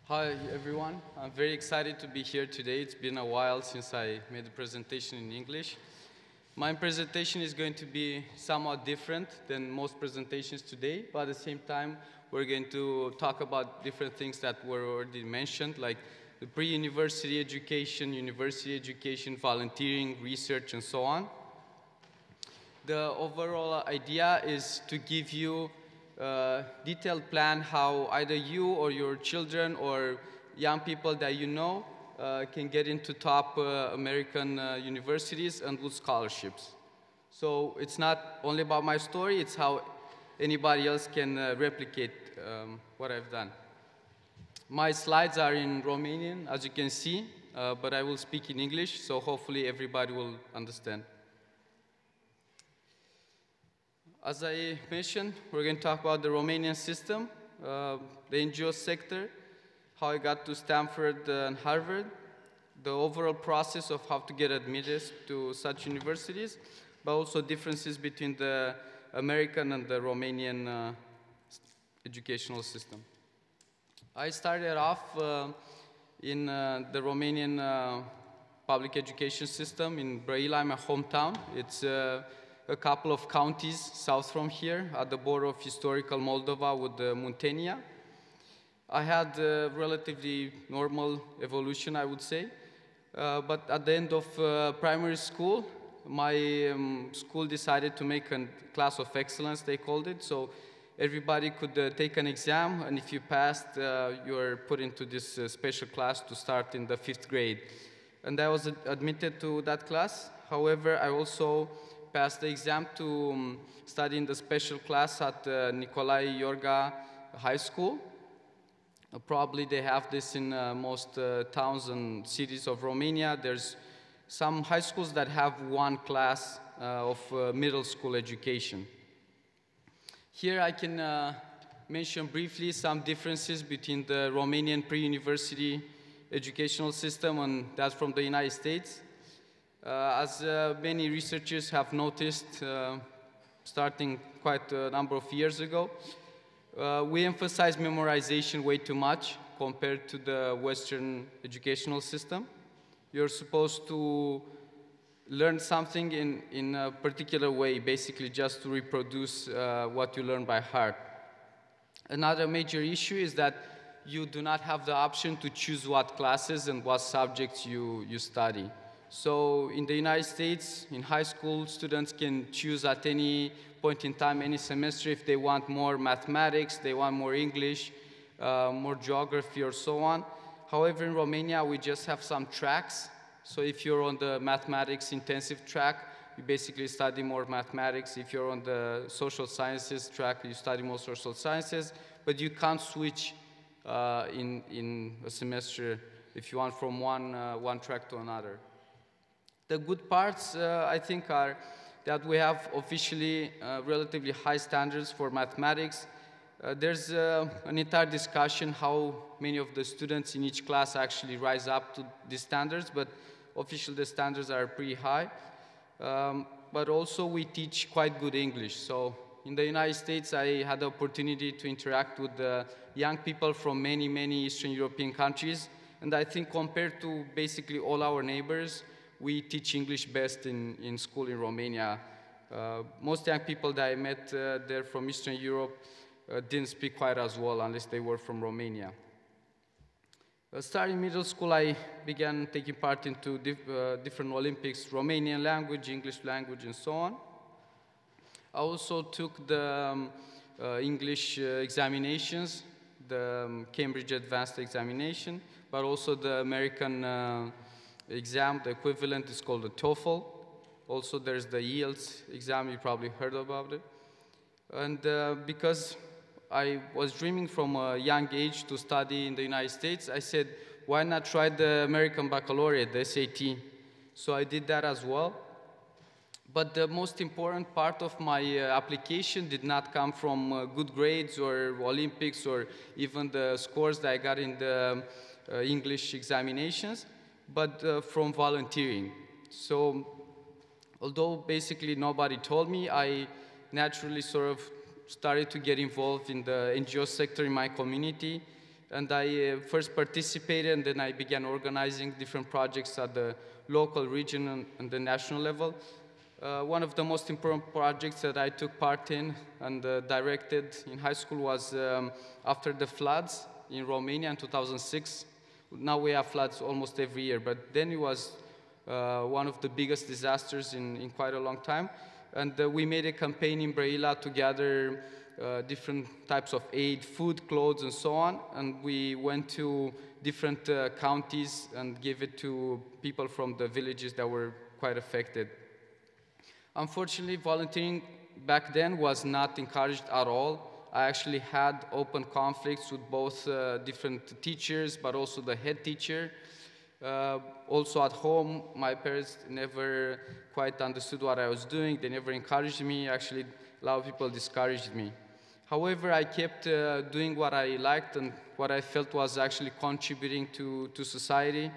Hi everyone, I'm very excited to be here today. It's been a while since I made a presentation in English. My presentation is going to be somewhat different than most presentations today, but at the same time we're going to talk about different things that were already mentioned, like the pre-university education, university education, volunteering, research, and so on. The overall idea is to give you a detailed plan how either you or your children or young people that you know can get into top American universities and with scholarships. So it's not only about my story, it's how anybody else can replicate what I've done. My slides are in Romanian, as you can see, but I will speak in English, so hopefully everybody will understand. As I mentioned, we're going to talk about the Romanian system, the NGO sector, how I got to Stanford and Harvard, the overall process of how to get admitted to such universities, but also differences between the American and the Romanian educational system. I started off in the Romanian public education system in Brăila, my hometown. It's a couple of counties south from here, at the border of historical Moldova with Muntenia. I had a relatively normal evolution, I would say, but at the end of primary school, my school decided to make a class of excellence, they called it, so everybody could take an exam, and if you passed, you were put into this special class to start in the 5th grade. And I was admitted to that class. However, I also passed the exam to study in the special class at Nicolae Iorga High School. Probably they have this in most towns and cities of Romania. There's some high schools that have one class of middle school education. Here I can mention briefly some differences between the Romanian pre-university educational system and that from the United States. As many researchers have noticed, starting quite a number of years ago, we emphasize memorization way too much compared to the Western educational system. You're supposed to learn something in a particular way, basically just to reproduce what you learn by heart. Another major issue is that you do not have the option to choose what classes and what subjects you study. So in the United States, in high school, students can choose at any point in time, any semester, if they want more mathematics, they want more English, more geography, or so on. However, in Romania, we just have some tracks. So if you're on the mathematics intensive track, you basically study more mathematics. If you're on the social sciences track, you study more social sciences. But you can't switch in a semester if you want from one track to another. The good parts, I think, are that we have officially relatively high standards for mathematics. There's an entire discussion how many of the students in each class actually rise up to these standards, but officially the standards are pretty high. But also we teach quite good English. So in the United States, I had the opportunity to interact with young people from many, many Eastern European countries. And I think compared to basically all our neighbors, we teach English best in school in Romania. Most young people that I met there from Eastern Europe didn't speak quite as well unless they were from Romania. Starting middle school, I began taking part into different Olympics, Romanian language, English language, and so on. I also took the English examinations, the Cambridge Advanced Examination, but also the American exam, the equivalent is called the TOEFL. Also there's the IELTS exam, you probably heard about it. And because I was dreaming from a young age to study in the United States, I said, why not try the American Baccalaureate, the SAT? So I did that as well. But the most important part of my application did not come from good grades or Olympics or even the scores that I got in the English examinations, but from volunteering. So although basically nobody told me, I naturally sort of started to get involved in the NGO sector in my community. And I first participated, and then I began organizing different projects at the local, regional, and the national level. One of the most important projects that I took part in and directed in high school was after the floods in Romania in 2006. Now we have floods almost every year, but then it was one of the biggest disasters in quite a long time. And we made a campaign in Brăila to gather different types of aid, food, clothes, and so on. And we went to different counties and gave it to people from the villages that were quite affected. Unfortunately, volunteering back then was not encouraged at all. I actually had open conflicts with both different teachers, but also the head teacher. Also at home, my parents never quite understood what I was doing. They never encouraged me. Actually, a lot of people discouraged me. However, I kept doing what I liked and what I felt was actually contributing to society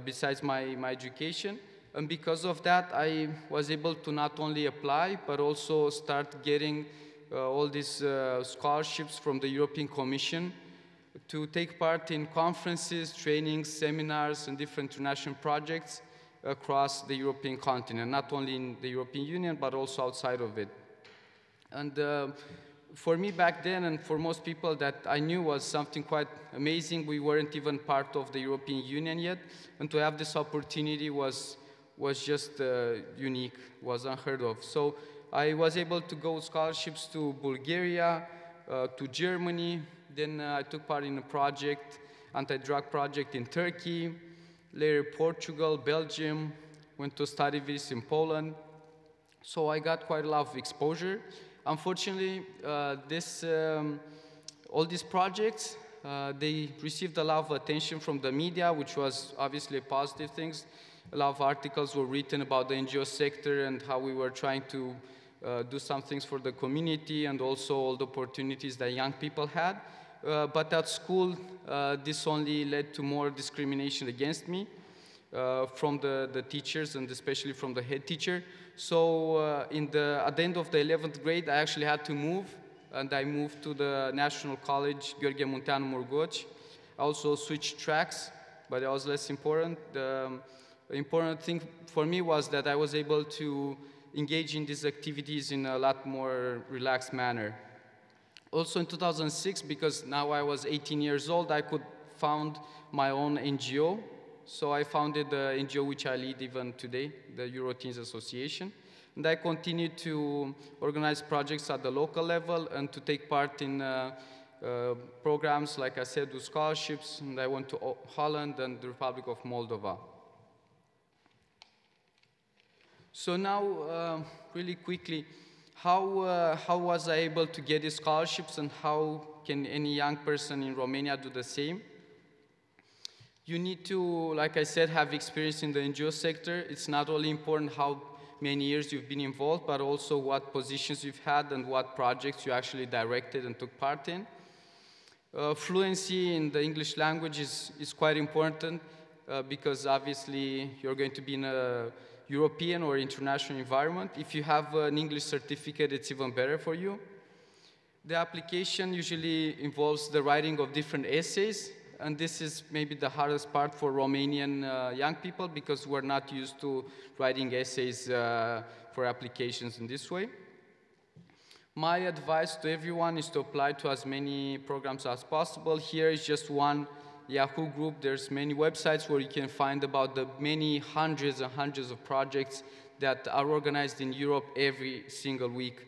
besides my education. And because of that, I was able to not only apply, but also start getting all these scholarships from the European Commission to take part in conferences, trainings, seminars, and different international projects across the European continent, not only in the European Union, but also outside of it. And for me back then, and for most people that I knew, was something quite amazing. We weren't even part of the European Union yet, and to have this opportunity was just unique, was unheard of. So I was able to go with scholarships to Bulgaria, to Germany. Then I took part in a project, anti-drug project in Turkey, later Portugal, Belgium, went to study visits in Poland. So I got quite a lot of exposure. Unfortunately, all these projects, they received a lot of attention from the media, which was obviously a positive thing. A lot of articles were written about the NGO sector and how we were trying to do some things for the community, and also all the opportunities that young people had. But at school, this only led to more discrimination against me from the teachers, and especially from the head teacher. So at the end of the 11th grade, I actually had to move, and I moved to the National College, Gheorghe Munteanu Murgoci. I also switched tracks, but that was less important. The important thing for me was that I was able to engage in these activities in a lot more relaxed manner. Also in 2006, because now I was 18 years old, I could found my own NGO. So I founded the NGO which I lead even today, the Euroteens Association. And I continued to organize projects at the local level and to take part in programs, like I said, with scholarships. And I went to Holland and the Republic of Moldova. So now, really quickly, how was I able to get these scholarships, and how can any young person in Romania do the same? You need to, like I said, have experience in the NGO sector. It's not only important how many years you've been involved, but also what positions you've had and what projects you actually directed and took part in. Fluency in the English language is quite important because obviously you're going to be in a European or international environment. If you have an English certificate, it's even better for you. The application usually involves the writing of different essays, and this is maybe the hardest part for Romanian young people, because we're not used to writing essays for applications in this way. My advice to everyone is to apply to as many programs as possible. Here is just one Yahoo group. There's many websites where you can find about the many hundreds and hundreds of projects that are organized in Europe every single week,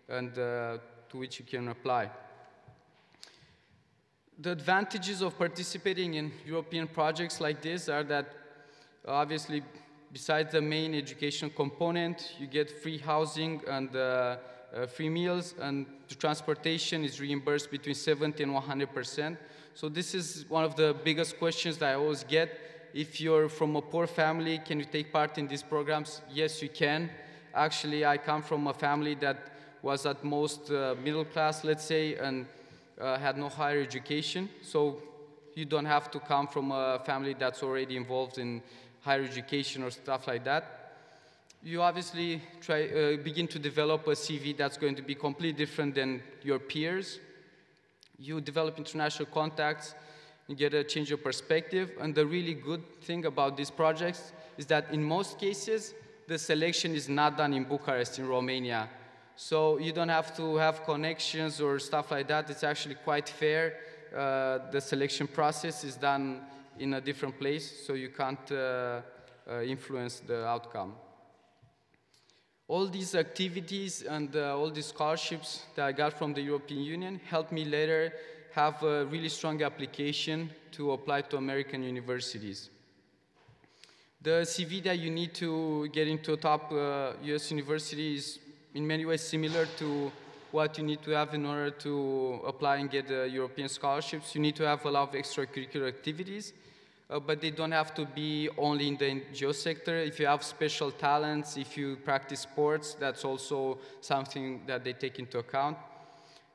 and to which you can apply. The advantages of participating in European projects like this are that, obviously, besides the main education component, you get free housing and free meals, and the transportation is reimbursed between 70% and 100%. So this is one of the biggest questions that I always get. If you're from a poor family, can you take part in these programs? Yes, you can. Actually, I come from a family that was at most middle class, let's say, and had no higher education. So you don't have to come from a family that's already involved in higher education or stuff like that. You obviously begin to develop a CV that's going to be completely different than your peers. You develop international contacts, you get a change of perspective. And the really good thing about these projects is that in most cases, the selection is not done in Bucharest, in Romania. So you don't have to have connections or stuff like that. It's actually quite fair. The selection process is done in a different place, so you can't influence the outcome. All these activities and all these scholarships that I got from the European Union helped me later have a really strong application to apply to American universities. The CV that you need to get into a top US university is in many ways similar to what you need to have in order to apply and get European scholarships. You need to have a lot of extracurricular activities, but they don't have to be only in the NGO sector. If you have special talents, if you practice sports, that's also something that they take into account.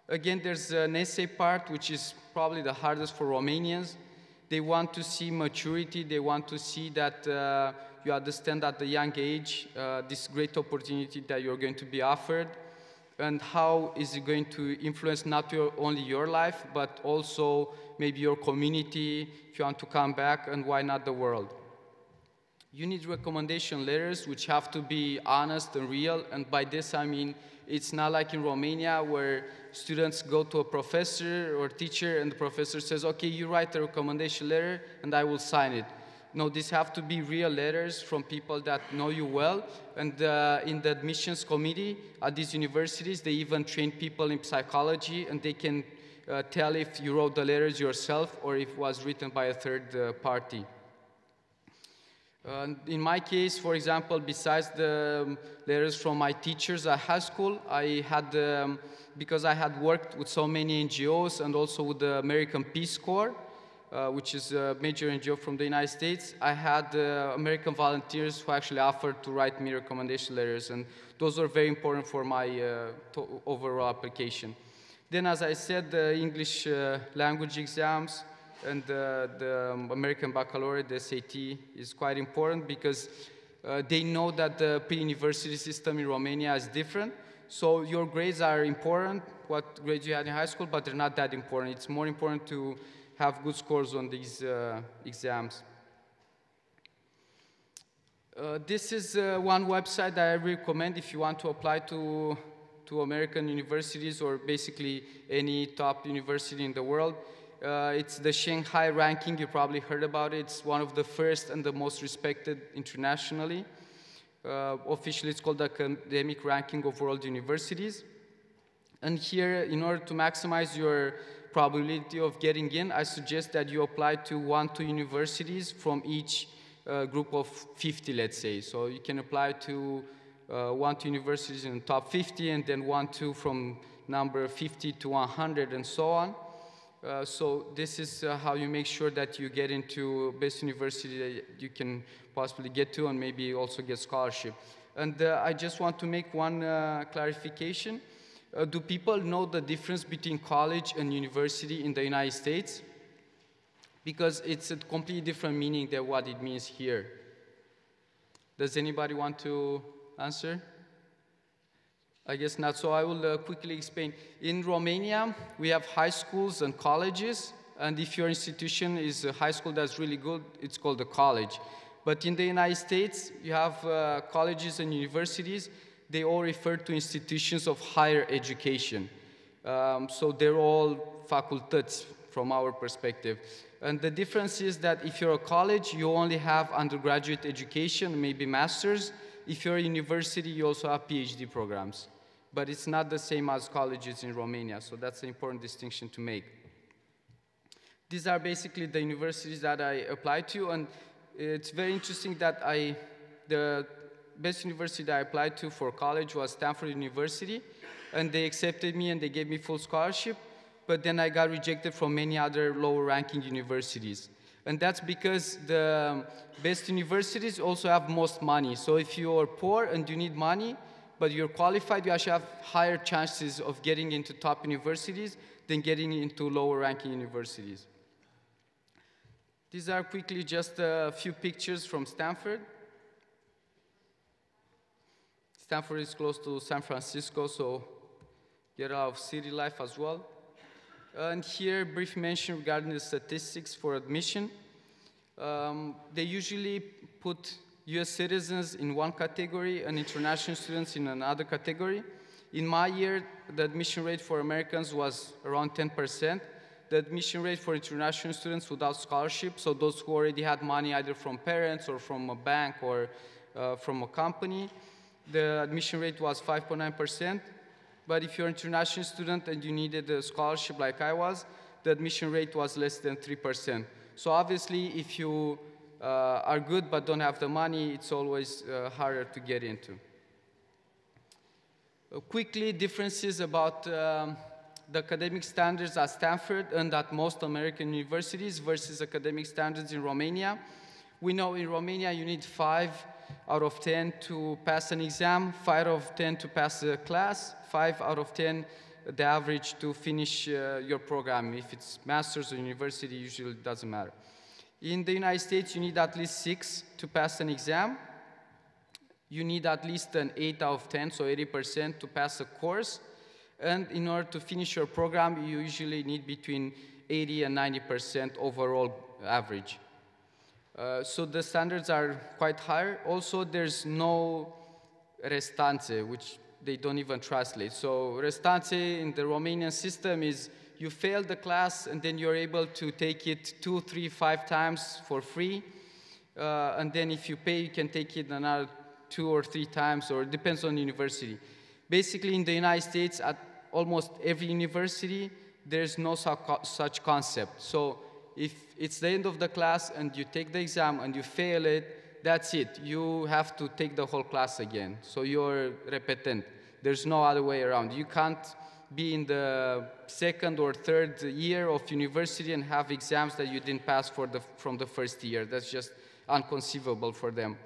Again, there's an essay part, which is probably the hardest for Romanians. They want to see maturity. They want to see that you understand at a young age this great opportunity that you're going to be offered, and how is it going to influence not only your life, but also maybe your community, if you want to come back, and why not the world. You need recommendation letters, which have to be honest and real, and by this I mean it's not like in Romania where students go to a professor or teacher and the professor says, okay, you write a recommendation letter and I will sign it. No, these have to be real letters from people that know you well. And in the admissions committee at these universities, they even train people in psychology, and they can tell if you wrote the letters yourself or if it was written by a third party. In my case, for example, besides the letters from my teachers at high school, I had, because I had worked with so many NGOs and also with the American Peace Corps, which is a major NGO from the United States, I had American volunteers who actually offered to write me recommendation letters, and those were very important for my overall application. Then, as I said, the English language exams and the American Baccalaureate, the SAT, is quite important because they know that the pre-university system in Romania is different. So your grades are important, what grades you had in high school, but they're not that important. It's more important to have good scores on these exams. This is one website that I recommend if you want to apply to American universities or basically any top university in the world. It's the Shanghai Ranking. You probably heard about it. It's one of the first and the most respected internationally. Officially, it's called the Academic Ranking of World Universities. And here, in order to maximize your probability of getting in, I suggest that you apply to 1-2 universities from each group of 50, let's say. So you can apply to 1-2 universities in the top 50, and then 1-2 from number 50 to 100, and so on. So this is how you make sure that you get into best university that you can possibly get to, and maybe also get scholarship. And I just want to make one clarification. Do people know the difference between college and university in the United States? Because it's a completely different meaning than what it means here. Does anybody want to answer? I guess not, so I will quickly explain. In Romania, we have high schools and colleges, and if your institution is a high school that's really good, it's called a college. But in the United States, you have colleges and universities. They all refer to institutions of higher education. So they're all facultăți from our perspective. And the difference is that if you're a college, you only have undergraduate education, maybe master's. If you're a university, you also have PhD programs. But it's not the same as colleges in Romania, so that's an important distinction to make. These are basically the universities that I applied to, and it's very interesting that the best university that I applied to for college was Stanford University, and they accepted me and they gave me full scholarship, but then I got rejected from many other lower ranking universities. And that's because the best universities also have most money. So if you're poor and you need money, but you're qualified, you actually have higher chances of getting into top universities than getting into lower ranking universities. These are quickly just a few pictures from Stanford. Stanford is close to San Francisco, so get out of city life as well. And here, brief mention regarding the statistics for admission. They usually put US citizens in one category and international students in another category. In my year, the admission rate for Americans was around 10%. The admission rate for international students without scholarship, so those who already had money either from parents or from a bank or from a company, the admission rate was 5.9%. But if you're an international student and you needed a scholarship like I was, the admission rate was less than 3%. So obviously, if you are good but don't have the money, it's always harder to get into. Quickly, differences about the academic standards at Stanford and at most American universities versus academic standards in Romania. We know in Romania you need 5 out of 10 to pass an exam, 5 out of 10 to pass a class, 5 out of 10 the average to finish your program. If it's master's or university, usually it doesn't matter. In the United States, you need at least 6 to pass an exam. You need at least an 8 out of 10, so 80% to pass a course. And in order to finish your program, you usually need between 80 and 90% overall average. So the standards are quite high. Also, there's no restanțe, which they don't even translate. So restanțe in the Romanian system is you fail the class and then you're able to take it 2, 3, 5 times for free. And then if you pay, you can take it another 2 or 3 times, or it depends on the university. Basically, in the United States, at almost every university, there's no such concept. So if it's the end of the class and you take the exam and you fail it, that's it. You have to take the whole class again. So you're repetent. There's no other way around. You can't be in the 2nd or 3rd year of university and have exams that you didn't pass from the 1st year. That's just inconceivable for them.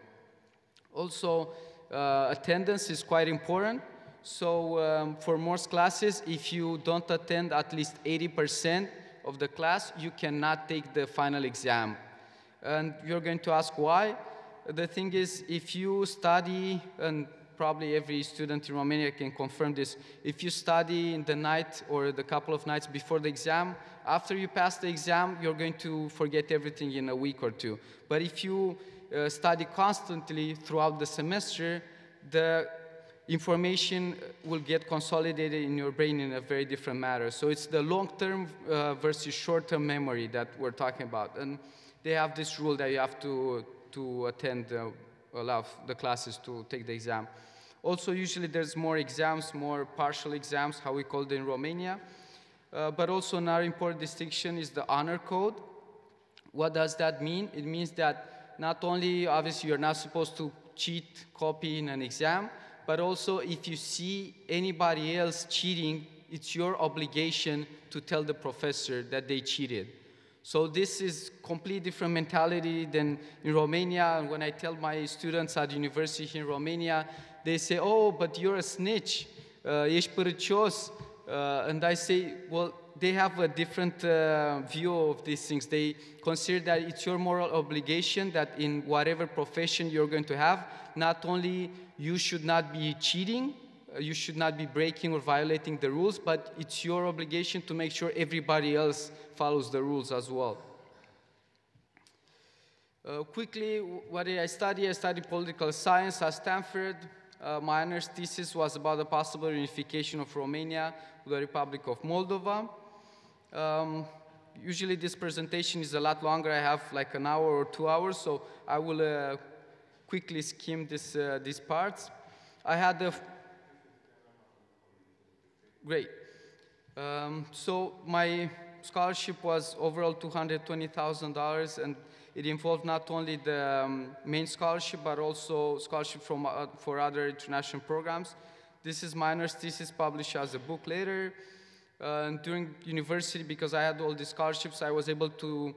Also, attendance is quite important. So for most classes, if you don't attend at least 80% of the class, you cannot take the final exam. And you're going to ask why. The thing is, if you study, and probably every student in Romania can confirm this, if you study in the night or the couple of nights before the exam, after you pass the exam, you're going to forget everything in a week or 2. But if you study constantly throughout the semester, the information will get consolidated in your brain in a very different manner. So it's the long-term versus short-term memory that we're talking about. And they have this rule that you have to attend a lot of the classes to take the exam. Also, usually there's more exams, more partial exams, how we call it in Romania. But also another important distinction is the honor code. What does that mean? It means that not only, obviously, you're not supposed to cheat, copy in an exam, but also if you see anybody else cheating, it's your obligation to tell the professor that they cheated. So this is completely different mentality than in Romania. And when I tell my students at university in Romania, they say, oh, but you're a snitch, ești părăcios. And I say, well, they have a different view of these things. They consider that it's your moral obligation that in whatever profession you're going to have, not only you should not be cheating, you should not be breaking or violating the rules, but it's your obligation to make sure everybody else follows the rules as well. Quickly, what did I study? I studied political science at Stanford. My honors thesis was about the possible unification of Romania with the Republic of Moldova. Usually this presentation is a lot longer. I have like an hour or 2 hours, so I will quickly skim these parts. I had a... Great. So my scholarship was overall $220,000, and it involved not only the main scholarship, but also scholarship for other international programs. This is my honors thesis published as a book later. During university, because I had all these scholarships, I was able to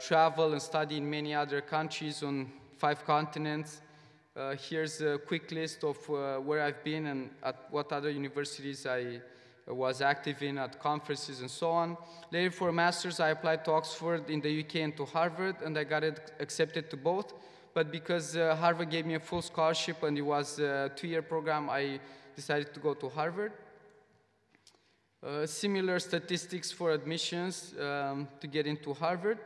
travel and study in many other countries on 5 continents. Here's a quick list of where I've been and at what other universities I was active in, at conferences and so on. Later for a master's, I applied to Oxford in the UK and to Harvard, and I got accepted to both. But because Harvard gave me a full scholarship and it was a 2-year program, I decided to go to Harvard. Similar statistics for admissions to get into Harvard.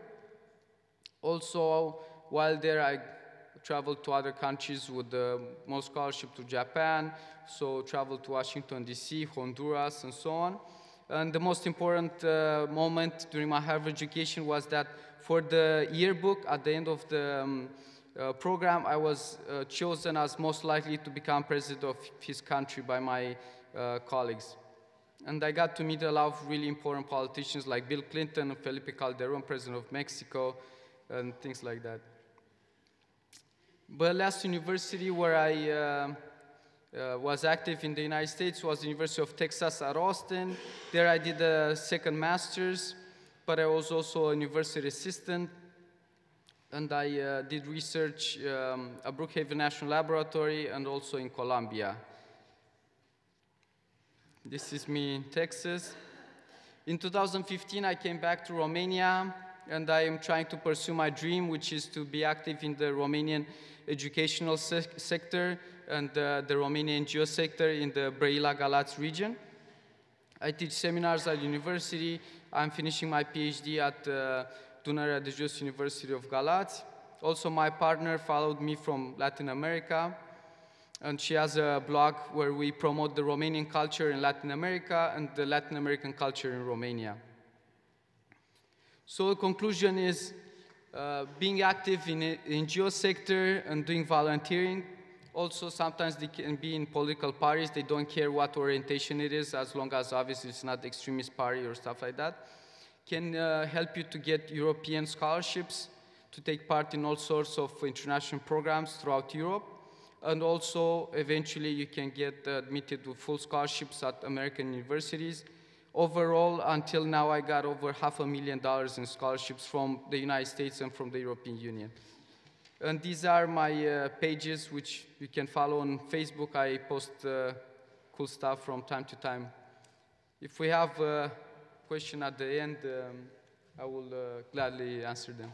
Also, while there, I traveled to other countries with more scholarship to Japan, so traveled to Washington, D.C., Honduras, and so on. And the most important moment during my Harvard education was that for the yearbook, at the end of the program, I was chosen as most likely to become president of his country by my colleagues. And I got to meet a lot of really important politicians like Bill Clinton, Felipe Calderon, president of Mexico, and things like that. But last university where I was active in the United States was the University of Texas at Austin. There I did a second master's, but I was also a university assistant, and I did research at Brookhaven National Laboratory and also in Colombia. This is me in Texas. In 2015, I came back to Romania, and I am trying to pursue my dream, which is to be active in the Romanian educational sector and the Romanian NGO sector in the Brăila-Galați region. I teach seminars at university. I'm finishing my PhD at Dunărea de Jos University of Galați. Also, my partner followed me from Latin America, and she has a blog where we promote the Romanian culture in Latin America and the Latin American culture in Romania. So the conclusion is being active in the NGO sector and doing volunteering. Also, sometimes they can be in political parties. They don't care what orientation it is, as long as obviously it's not extremist party or stuff like that. Can help you to get European scholarships, to take part in all sorts of international programs throughout Europe. And also, eventually, you can get admitted to full scholarships at American universities. Overall, until now, I got over $500,000 in scholarships from the United States and from the European Union. And these are my pages, which you can follow on Facebook. I post cool stuff from time to time. If we have a question at the end, I will gladly answer them.